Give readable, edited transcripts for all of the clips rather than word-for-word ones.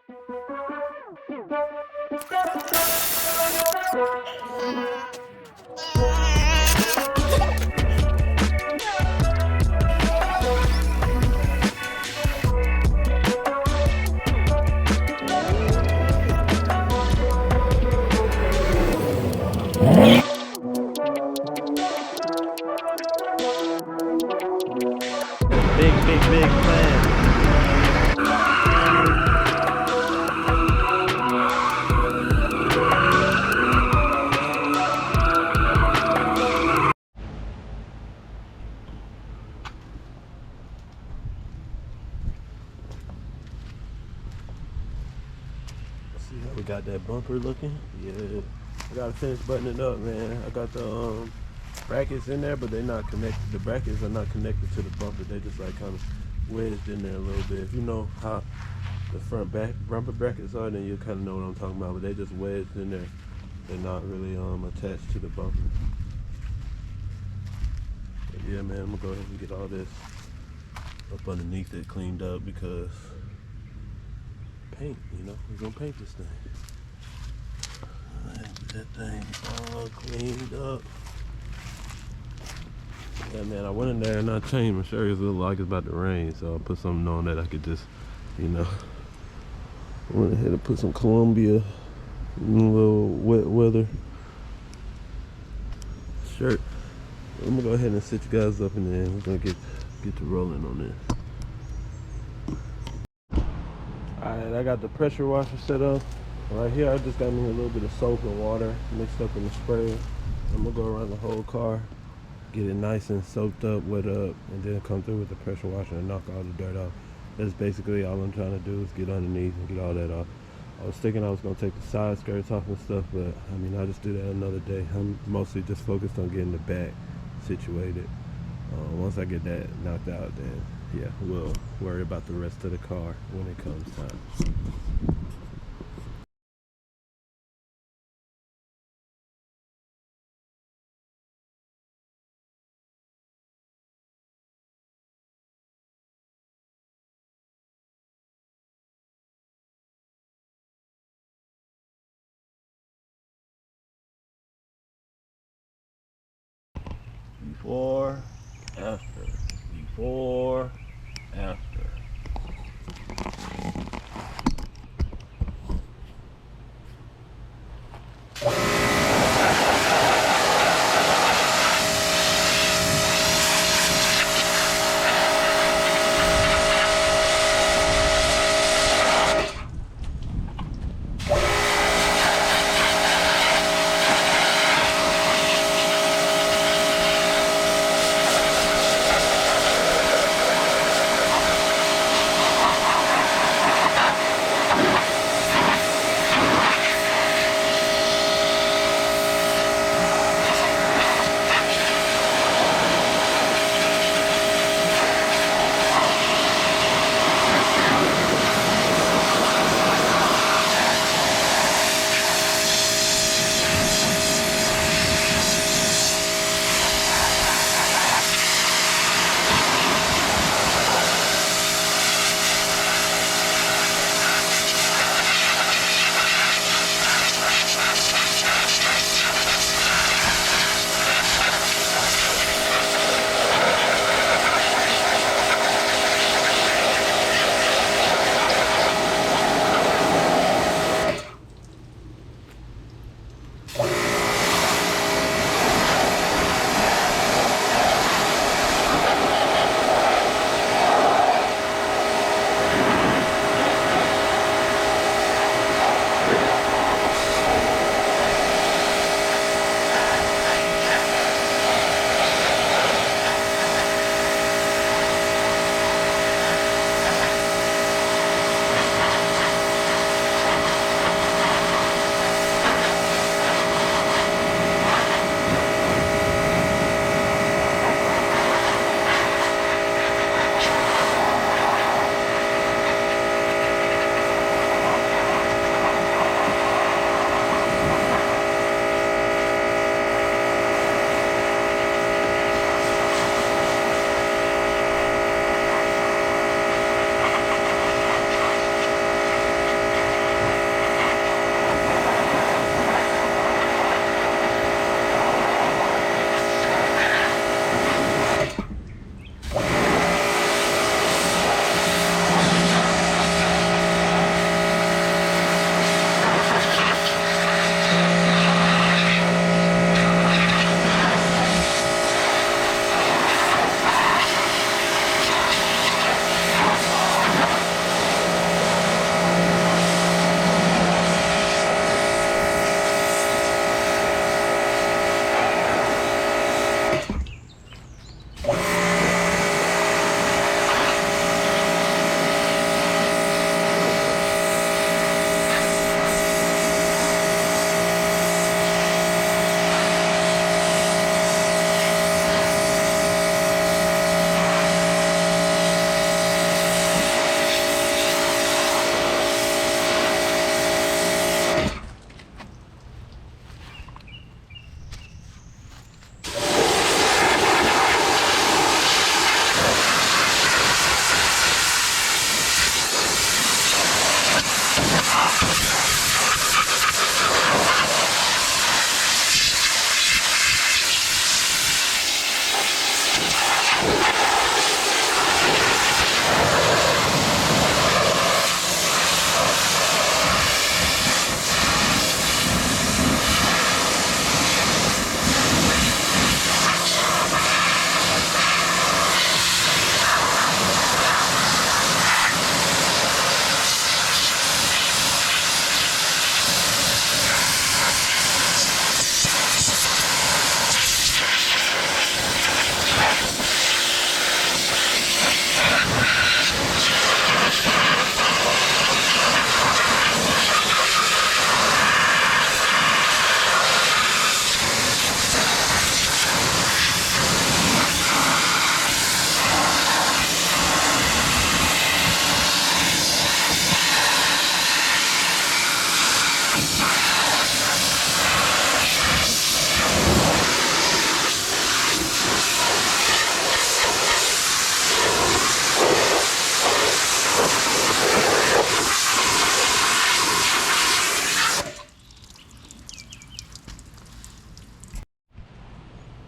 Big plan. See how we got that bumper looking? Yeah. I gotta finish buttoning up, man. I got the brackets in there, but they're not connected. The brackets are not connected to the bumper. They just like kind of wedged in there a little bit. If you know how the front bumper brackets are, then you kind of know what I'm talking about. But they just wedged in there. They're not really attached to the bumper. But yeah, man, I'm gonna go ahead and get all this up underneath it cleaned up because paint, you know, we're gonna paint this thing. That thing all cleaned up. Yeah, man, I went in there and I changed my shirt. It looked like it's about to rain, so I put something on that I could just, you know, I went ahead and put some Columbia, little wet weather shirt. I'm gonna go ahead and sit you guys up, and then we're gonna get to rolling on this. Alright, I got the pressure washer set up. Right here, I just got me a little bit of soap and water mixed up in the spray. I'm gonna go around the whole car, get it nice and soaked up, wet up, and then come through with the pressure washer and knock all the dirt off. That's basically all I'm trying to do, is get underneath and get all that off. I was thinking I was gonna take the side skirts off and stuff, but I mean, I'll just do that another day. I'm mostly just focused on getting the back situated. Once I get that knocked out, then yeah, we'll worry about the rest of the car when it comes time. Before, after, before, after.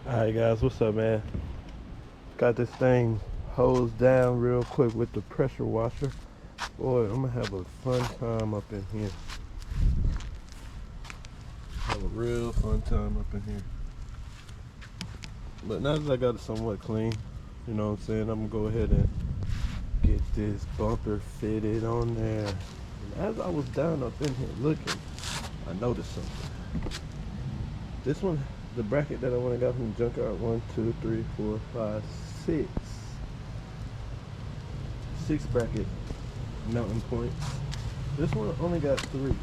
Alright guys, what's up, man? Got this thing hosed down real quick with the pressure washer. Boy, I'm gonna have a fun time up in here. Have a real fun time up in here. But now that I got it somewhat clean, you know what I'm saying, I'm gonna go ahead and get this bumper fitted on there. And as I was down up in here looking, I noticed something. This one, the bracket that I went and got from the junkyard, 1, 2, 3, 4, 5, 6. 6 bracket mounting points. This one only got 3.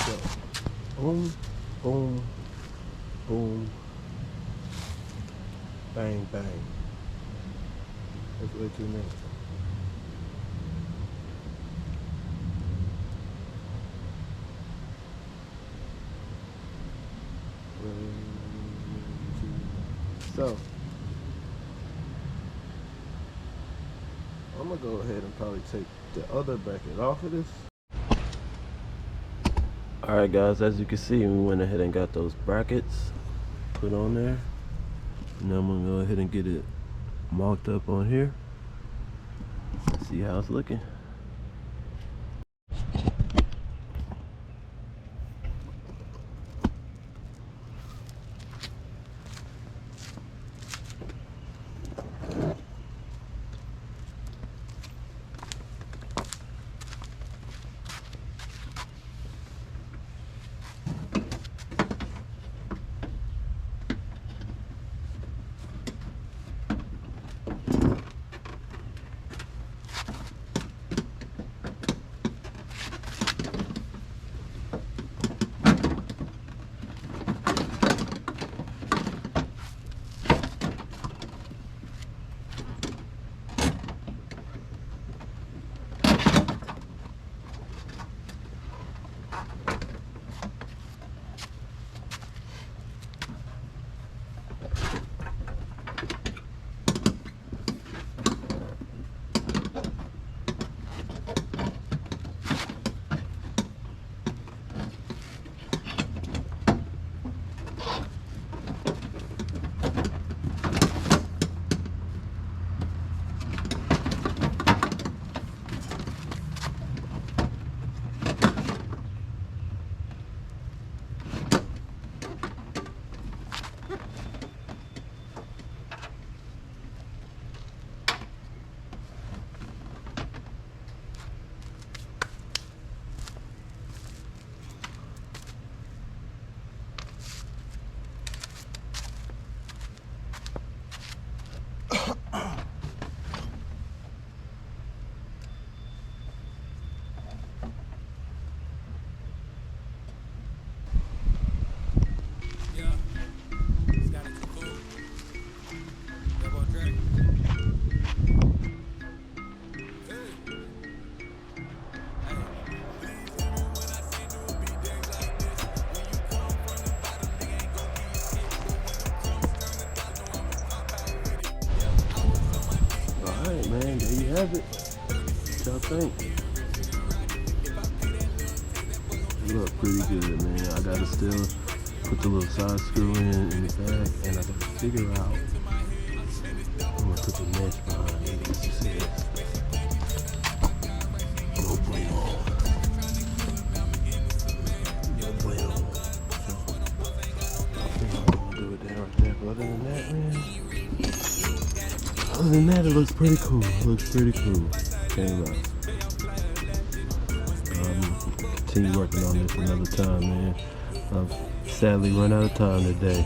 So, boom, boom, boom, bang, bang. That's way too many. So, I'm gonna go ahead and probably take the other bracket off of this. Alright guys, as you can see, we went ahead and got those brackets put on there. Now I'm gonna go ahead and get it marked up on here. See how it's looking. Man, there you have it. What y'all think? look pretty good, man. I gotta still put the little side screw in the back, and I gotta figure out. I'm gonna put the mesh behind it. You see it? No bueno. No bueno. I think I'm gonna do it there right there. But other than that, man. Other than that, it looks pretty cool. It looks pretty cool. Can't lie. Continue working on this another time, man. I've sadly run out of time today.